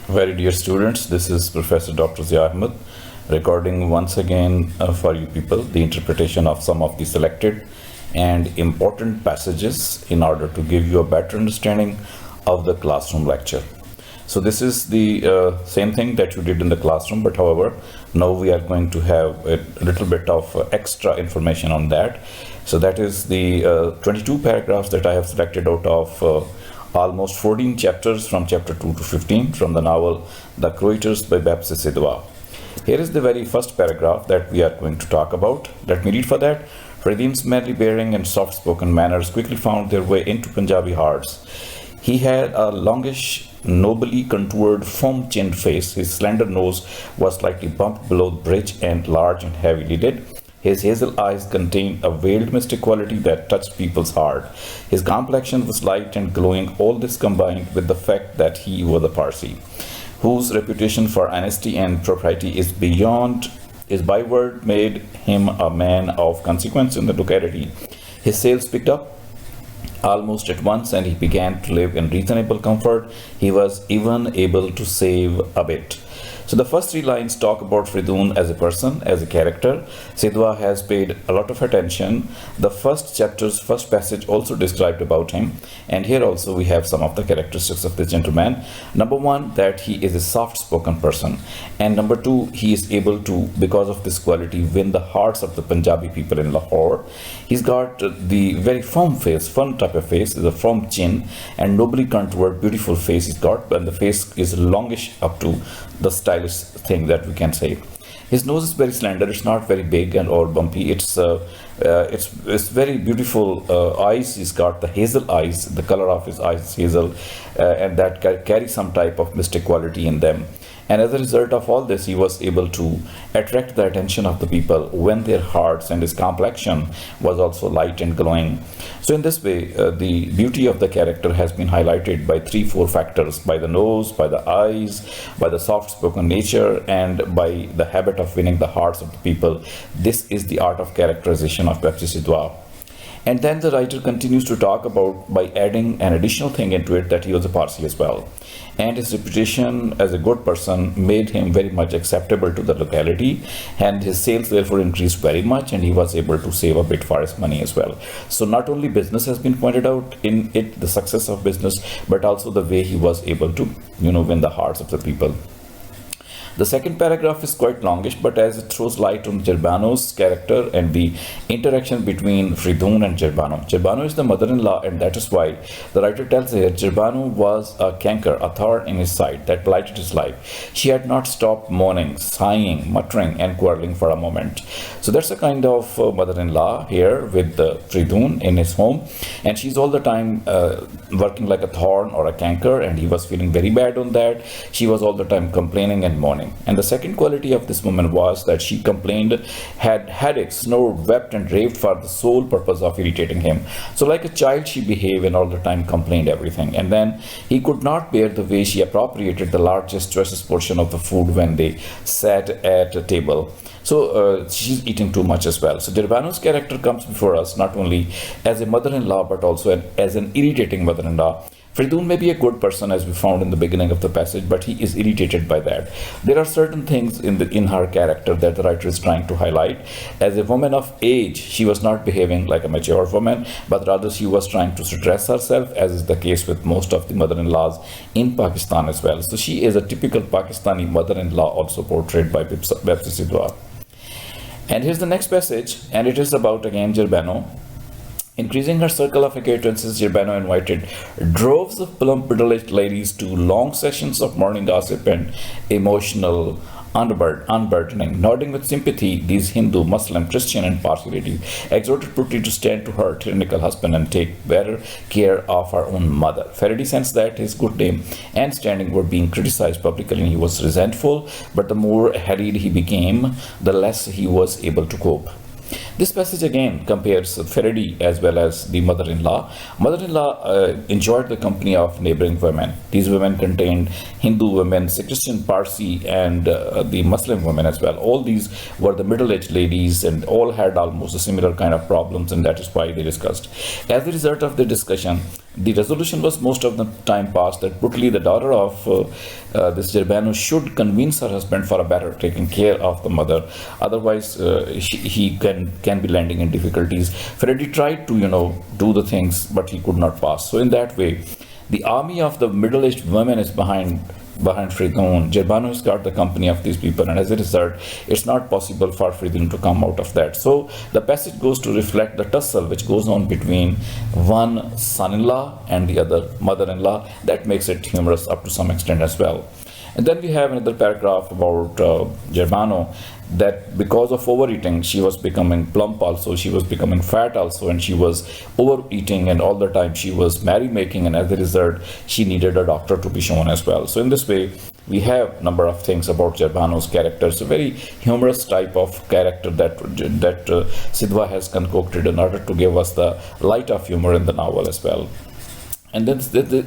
Very dear students, this is Professor Dr. Zia Ahmed recording once again for you people the interpretation of some of the selected and important passages in order to give you a better understanding of the classroom lecture. So this is the same thing that you did in the classroom, but however, now we are going to have a little bit of extra information on that. So that is the 22 paragraphs that I have selected out of almost 14 chapters from chapter 2 to 15 from the novel The Croaters by Sidhwa. Here is the very first paragraph that we are going to talk about. Let me read for that. Fridun's manly bearing and soft-spoken manners quickly found their way into Punjabi hearts. He had a longish, nobly contoured, firm-chinned face. His slender nose was slightly bumped below the bridge and large and heavy lidded. His hazel eyes contained a veiled mystic quality that touched people's heart. His complexion was light and glowing, all this combined with the fact that he was a Parsi, whose reputation for honesty and propriety is byword made him a man of consequence in the locality. His sales picked up almost at once and he began to live in reasonable comfort. He was even able to save a bit. So the first three lines talk about Fridun as a person, as a character. Sidhwa has paid a lot of attention. The first chapter's first passage also described about him. And here also we have some of the characteristics of this gentleman. Number one, that he is a soft-spoken person. And number two, he is able to, because of this quality, win the hearts of the Punjabi people in Lahore. He's got the very firm face, firm type of face, is a firm chin, and nobly contoured, beautiful face he's got. And the face is longish up to the stylish thing that we can say. His nose is very slender. It's not very big and or bumpy. It's very beautiful eyes. He's got the hazel eyes. The color of his eyes is hazel, and that carry some type of mystic quality in them. And as a result of all this, he was able to attract the attention of the people, win their hearts, and his complexion was also light and glowing. So in this way, the beauty of the character has been highlighted by 3-4 factors: by the nose, by the eyes, by the soft-spoken nature, and by the habit of winning the hearts of the people. This is the art of characterization of Sidhwa. And then the writer continues to talk about by adding an additional thing into it, that he was a Parsi as well. And his reputation as a good person made him very much acceptable to the locality, and his sales therefore increased very much, and he was able to save a bit for his money as well. So not only business has been pointed out in it, the success of business, but also the way he was able to, win the hearts of the people. The second paragraph is quite longish, but as it throws light on Jerbano's character and the interaction between Fridun and Jerbano. Jerbano is the mother-in-law, and that is why the writer tells here Jerbano was a canker, a thorn in his side that blighted his life. She had not stopped moaning, sighing, muttering, and quarreling for a moment. So that's a kind of mother-in-law here with Fridun in his home, and she's all the time working like a thorn or a canker, and he was feeling very bad on that. She was all the time complaining and moaning. And the second quality of this woman was that she complained, had headaches, snored, wept, and raved for the sole purpose of irritating him. So like a child she behaved and all the time complained everything. And then he could not bear the way she appropriated the largest, choicest portion of the food when they sat at a table. So she's eating too much as well. So Jerbano's character comes before us not only as a mother-in-law, but also as an irritating mother-in-law. Fridun may be a good person, as we found in the beginning of the passage, but he is irritated by that. There are certain things in her character that the writer is trying to highlight. As a woman of age, she was not behaving like a mature woman, but rather she was trying to stress herself, as is the case with most of the mother-in-laws in Pakistan as well. So she is a typical Pakistani mother-in-law, also portrayed by Sidhwa. And here's the next passage, and it is about again Jerbano. Increasing her circle of acquaintances, Jerbano invited droves of plump middle-aged ladies to long sessions of morning gossip and emotional unburdening. Nodding with sympathy, these Hindu, Muslim, Christian, and Parsi ladies exhorted Putty to stand to her tyrannical husband and take better care of her own mother. Faraday sensed that his good name and standing were being criticized publicly, and he was resentful, but the more harried he became, the less he was able to cope. This passage again compares Faraday as well as the mother-in-law. Mother-in-law enjoyed the company of neighboring women. These women contained Hindu women, Christian, Parsi, and the Muslim women as well. All these were the middle-aged ladies, and all had almost a similar kind of problems, and that is why they discussed. As a result of the discussion, The resolution was most of the time passed that brutally the daughter of this Jerbano should convince her husband for a better taking care of the mother. Otherwise, he can be landing in difficulties. Freddy tried to, do the things, but he could not pass. So in that way, the army of the middle-aged women is behind Fridun. Jerbano has got the company of these people, and as a result, it's not possible for Fridun to come out of that. So the passage goes to reflect the tussle which goes on between one son-in-law and the other mother-in-law. That makes it humorous up to some extent as well. And then we have another paragraph about Jerbano, that because of overeating, she was becoming plump also, she was becoming fat also, and she was overeating, and all the time she was merrymaking, and as a result, she needed a doctor to be shown as well. So in this way, we have a number of things about Jerbano's character. It's a very humorous type of character that Sidhwa has concocted in order to give us the light of humor in the novel as well. And then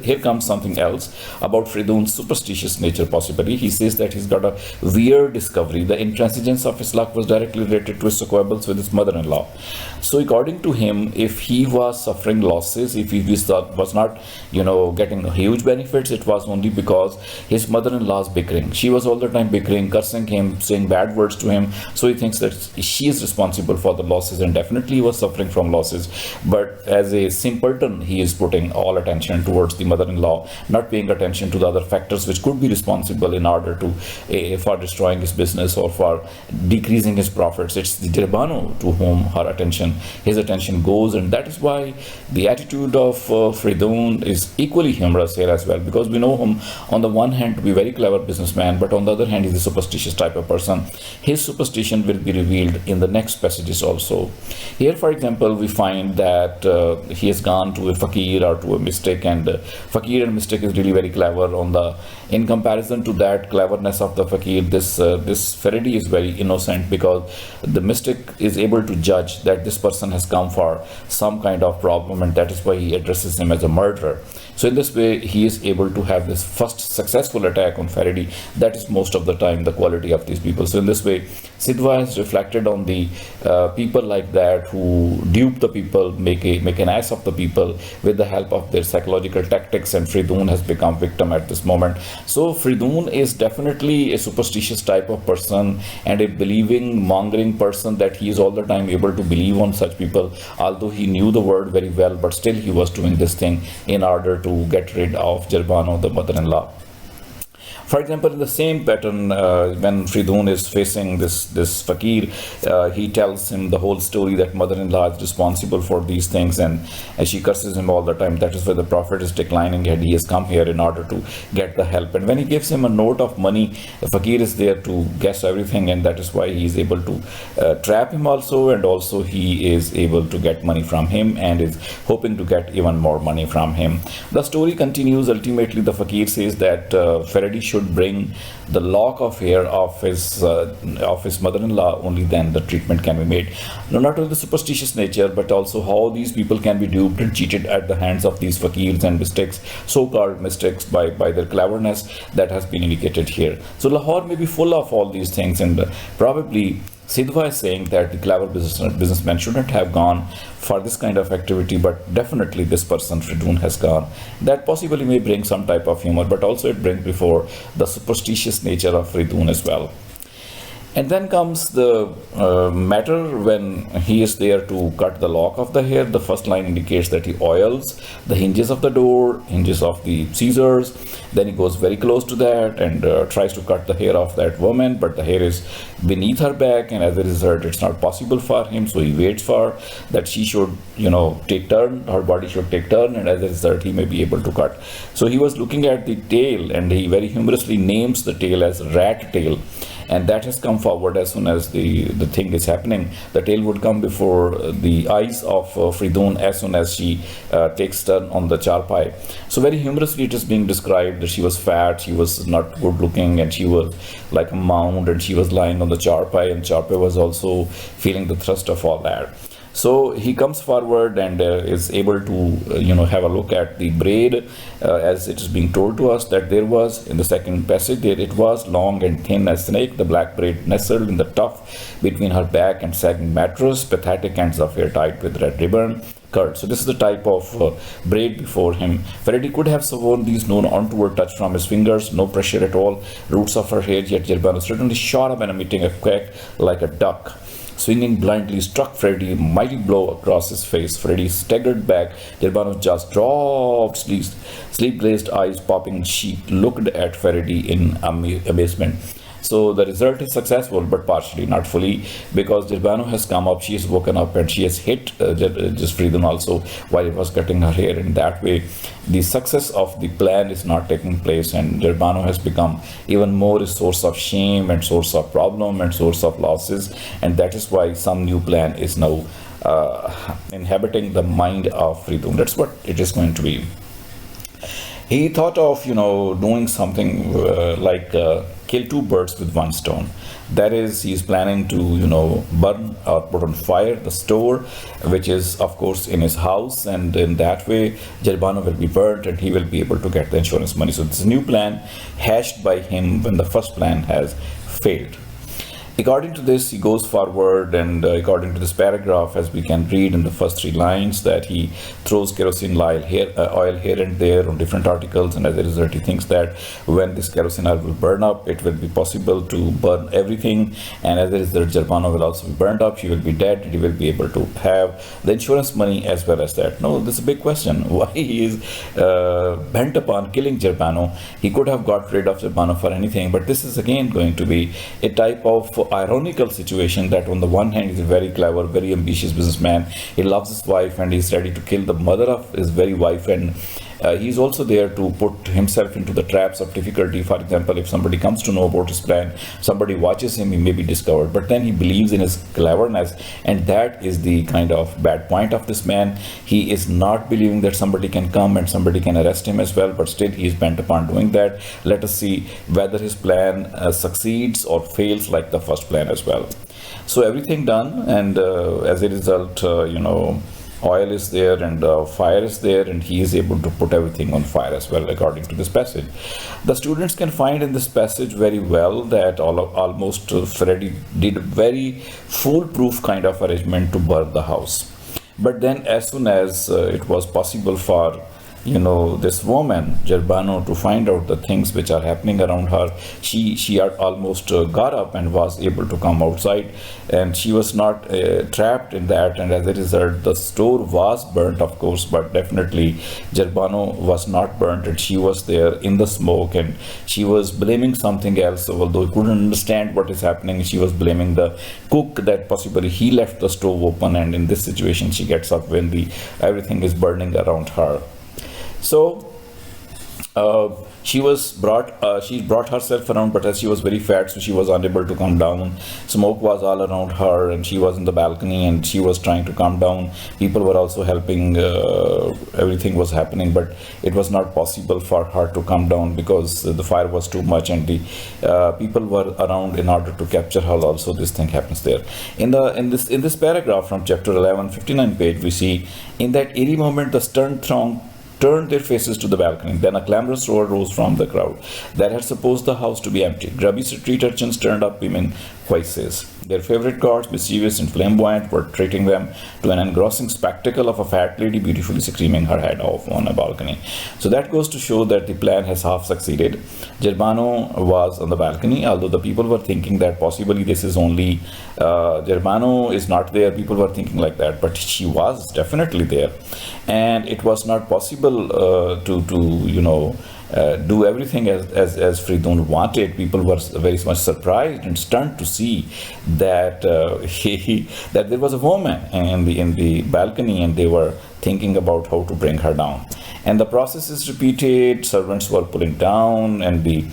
here comes something else about Fridun's superstitious nature possibly. He says that he's got a weird discovery. The intransigence of his luck was directly related to his quibbles with his mother-in-law. So according to him, if he was suffering losses, if he was not, getting huge benefits, it was only because his mother-in-law's bickering. She was all the time bickering, cursing him, saying bad words to him. So he thinks that she is responsible for the losses, and definitely he was suffering from losses. But as a simpleton, he is putting all attention towards the mother-in-law, not paying attention to the other factors which could be responsible in order to for destroying his business or for decreasing his profits. It's the Jerbano to whom his attention goes, and that is why the attitude of Fridun is equally humorous here as well, because we know him on the one hand to be a very clever businessman, but on the other hand he's a superstitious type of person. His superstition will be revealed in the next passages also. Here, for example, we find that he has gone to a fakir or to a mystic, and fakir and mystic is really very clever. In comparison to that cleverness of the fakir, this Faraday is very innocent, because the mystic is able to judge that this person has come for some kind of problem, and that is why he addresses him as a murderer. So in this way, he is able to have this first successful attack on Faraday. That is most of the time the quality of these people. So in this way, Sidhwa has reflected on the people like that who dupe the people, make an ass of the people with the help of their psychological tactics, and Fridun has become victim at this moment. So Fridun is definitely a superstitious type of person and a believing, mongering person, that he is all the time able to believe on such people. Although he knew the word very well, but still he was doing this thing in order to get rid of Jerbano, the mother-in-law. For example, in the same pattern, when Fridun is facing this fakir, he tells him the whole story that mother-in-law is responsible for these things, and she curses him all the time. That is why the prophet is declining, and he has come here in order to get the help. And when he gives him a note of money, the fakir is there to guess everything, and that is why he is able to trap him also, and also he is able to get money from him and is hoping to get even more money from him. The story continues. Ultimately, the fakir says that Faraday should bring the lock of hair of his mother-in-law. Only then the treatment can be made. Now, not only the superstitious nature, but also how these people can be duped and cheated at the hands of these fakirs and mystics, so-called mystics, by their cleverness that has been indicated here. So Lahore may be full of all these things, and probably Sidhwa is saying that the clever businessman shouldn't have gone for this kind of activity, but definitely this person, Fridun, has gone. That possibly may bring some type of humor, but also it brings before the superstitious nature of Fridun as well. And then comes the matter when he is there to cut the lock of the hair. The first line indicates that he oils the hinges of the door, hinges of the scissors. Then he goes very close to that and tries to cut the hair of that woman, but the hair is beneath her back, and as a result, it's not possible for him. So he waits for that she should, take turn, her body should take turn, and as a result, he may be able to cut. So he was looking at the tail, and he very humorously names the tail as rat tail. And that has come forward as soon as the thing is happening. The tail would come before the eyes of Fridun as soon as she takes turn on the charpai. So very humorously it is being described that she was fat, she was not good looking, and she was like a mound, and she was lying on the charpai, and charpai was also feeling the thrust of all that. So he comes forward and is able to, have a look at the braid, as it is being told to us that there was, in the second passage, there it was long and thin as snake, the black braid nestled in the tuft between her back and sagging mattress, pathetic ends of hair tied with red ribbon, curd. So this is the type of braid before him. Freddy could have sworn these known untoward touch from his fingers, no pressure at all, roots of her hair, yet Jerbano suddenly shot up and emitting a quack like a duck. Swinging blindly, struck Freddy a mighty blow across his face. Freddy staggered back. Jerbano's jaws dropped, sleep-glazed eyes popping. She looked at Freddy in amazement. So the result is successful, but partially, not fully, because Jerbano has come up, she has woken up, and she has hit just Freedom also while it was cutting her hair. In that way, the success of the plan is not taking place, and Jerbano has become even more a source of shame and source of problem and source of losses, and that is why some new plan is now inhabiting the mind of Freedom. That's what it is going to be. He thought of, doing something like kill two birds with one stone. That is, he's planning to, burn or put on fire the store, which is, of course, in his house. And in that way, Jerbano will be burnt and he will be able to get the insurance money. So this is a new plan hatched by him when the first plan has failed. According to this, he goes forward, and according to this paragraph, as we can read in the first 3 lines, that he throws kerosene oil here and there on different articles, and as a result, he thinks that when this kerosene oil will burn up, it will be possible to burn everything, and as a result, Jerbano will also be burned up. She will be dead, and he will be able to have the insurance money as well as that. No, this is a big question. Why he is bent upon killing Jerbano? He could have got rid of Jerbano for anything, but this is again going to be a type of ironical situation that on the one hand he's a very clever, very ambitious businessman. He loves his wife and he's ready to kill the mother of his very wife, and he's also there to put himself into the traps of difficulty. For example, if somebody comes to know about his plan, somebody watches him, he may be discovered, but then he believes in his cleverness, and that is the kind of bad point of this man. He is not believing that somebody can come and somebody can arrest him as well, but still he is bent upon doing that. Let us see whether his plan succeeds or fails like the first plan as well. So everything done, and as a result, oil is there and fire is there, and he is able to put everything on fire as well, according to this passage. The students can find in this passage very well that almost Freddy did very foolproof kind of arrangement to burn the house. But then as soon as it was possible for this woman, Jerbano, to find out the things which are happening around her, she had almost got up and was able to come outside, and she was not trapped in that, and as a result, the store was burnt, of course, but definitely Jerbano was not burnt, and she was there in the smoke, and she was blaming something else. Although he couldn't understand what is happening, she was blaming the cook, that possibly he left the stove open, and in this situation, she gets up when everything is burning around her. So she brought herself around, but as she was very fat, so she was unable to come down. Smoke was all around her, and she was in the balcony, and she was trying to come down. People were also helping. Everything was happening, but it was not possible for her to come down because the fire was too much, and the people were around in order to capture her. Also, this thing happens there. In this paragraph from chapter 11, 59 page, we see in that eerie moment the stern throng turned their faces to the balcony. Then a clamorous roar rose from the crowd that had supposed the house to be empty. Grubby street urchins turned up women voices. Their favorite gods, mischievous and flamboyant, were treating them to an engrossing spectacle of a fat lady beautifully screaming her head off on a balcony. So that goes to show that the plan has half succeeded. Jerbano was on the balcony, although the people were thinking that possibly this is only Jerbano is not there. People were thinking like that, but she was definitely there, and it was not possible to do everything as Fridun wanted. People were very much surprised and stunned to see that that there was a woman in the balcony, and they were thinking about how to bring her down. And the process is repeated. Servants were pulling down, and the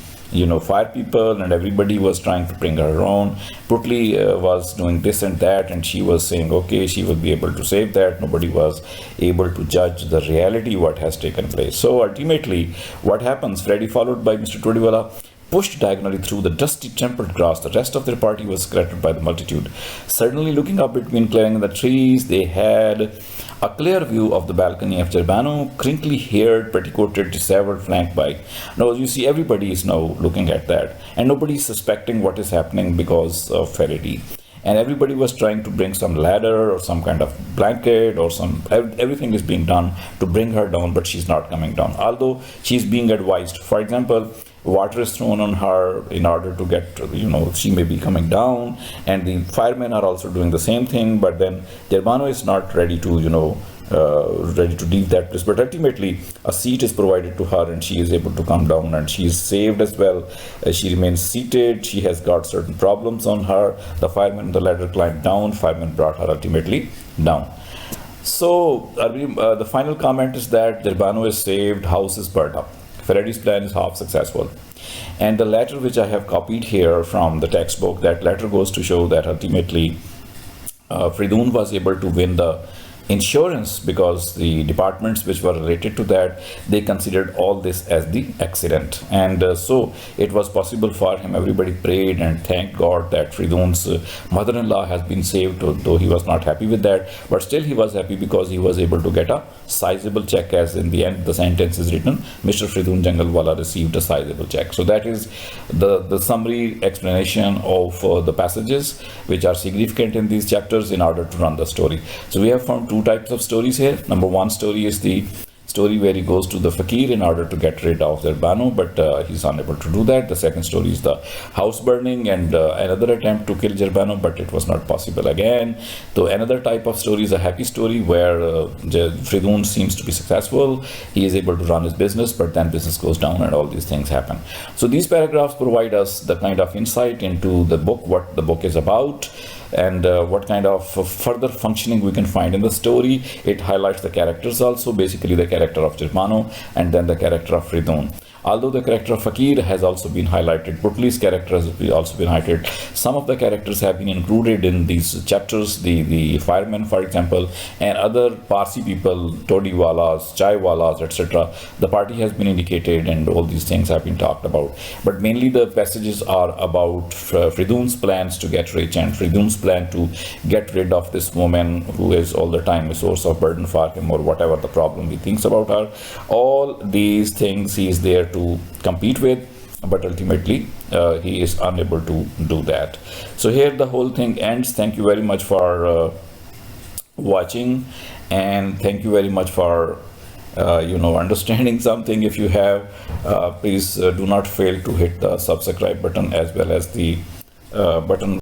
fire people and everybody was trying to bring her around. Putli was doing this and that, and she was saying okay, she will be able to save that. Nobody was able to judge the reality what has taken place. So ultimately what happens, Freddy followed by Mr. Todiwala pushed diagonally through the dusty tempered grass. The rest of their party was scattered by the multitude. Suddenly looking up between clearing in the trees, they had a clear view of the balcony of Jerbano, crinkly haired, petticoated, disheveled, flanked by. Now you see everybody is now looking at that, and nobody is suspecting what is happening because of Faraday. and everybody was trying to bring some ladder or some kind of blanket or everything is being done to bring her down, but she's not coming down, although she's being advised. For example, water is thrown on her in order to get, she may be coming down, and the firemen are also doing the same thing, but then Jerbano is not ready to ready to leave that place. But ultimately a seat is provided to her and she is able to come down, and she is saved as well. She remains seated. She has got certain problems on her. The fireman, the ladder climbed down, fireman brought her ultimately down. So the final comment is that Jerbano is saved, house is burnt up. Faraday's plan is half successful. And the letter which I have copied here from the textbook, that letter goes to show that ultimately Fridun was able to win the insurance because the departments which were related to that, they considered all this as the accident, and so it was possible for him. Everybody prayed and thanked God that Fridun's mother-in-law has been saved, though he was not happy with that, but still he was happy because he was able to get a sizable check, as in the end the sentence is written, Mr. Fridun Jangalwala received a sizable check. So that is the summary explanation of the passages which are significant in these chapters in order to run the story. So we have found two types of stories here. Number one story is the story where he goes to the fakir in order to get rid of Jerbano, but he's unable to do that. The second story is the house burning and another attempt to kill Jerbano, but it was not possible again. So another type of story is a happy story where Fridun seems to be successful. He is able to run his business, but then business goes down and all these things happen. So these paragraphs provide us the kind of insight into the book, what the book is about, and what kind of further functioning we can find in the story. It highlights the characters also, basically the character of Jerbano and then the character of Fridun. Although the character of Fakir has also been highlighted, Putli's character has also been highlighted. Some of the characters have been included in these chapters, the firemen, for example, and other Parsi people, Todiwalas, Chaiwalas, etc. The party has been indicated and all these things have been talked about. But mainly the passages are about Fridun's plans to get rich and Fridun's plan to get rid of this woman who is all the time a source of burden for him, or whatever the problem he thinks about her. All these things he is there to compete with, but ultimately he is unable to do that. So here the whole thing ends. Thank you very much for watching, and thank you very much for understanding something. If you have, please do not fail to hit the subscribe button as well as the button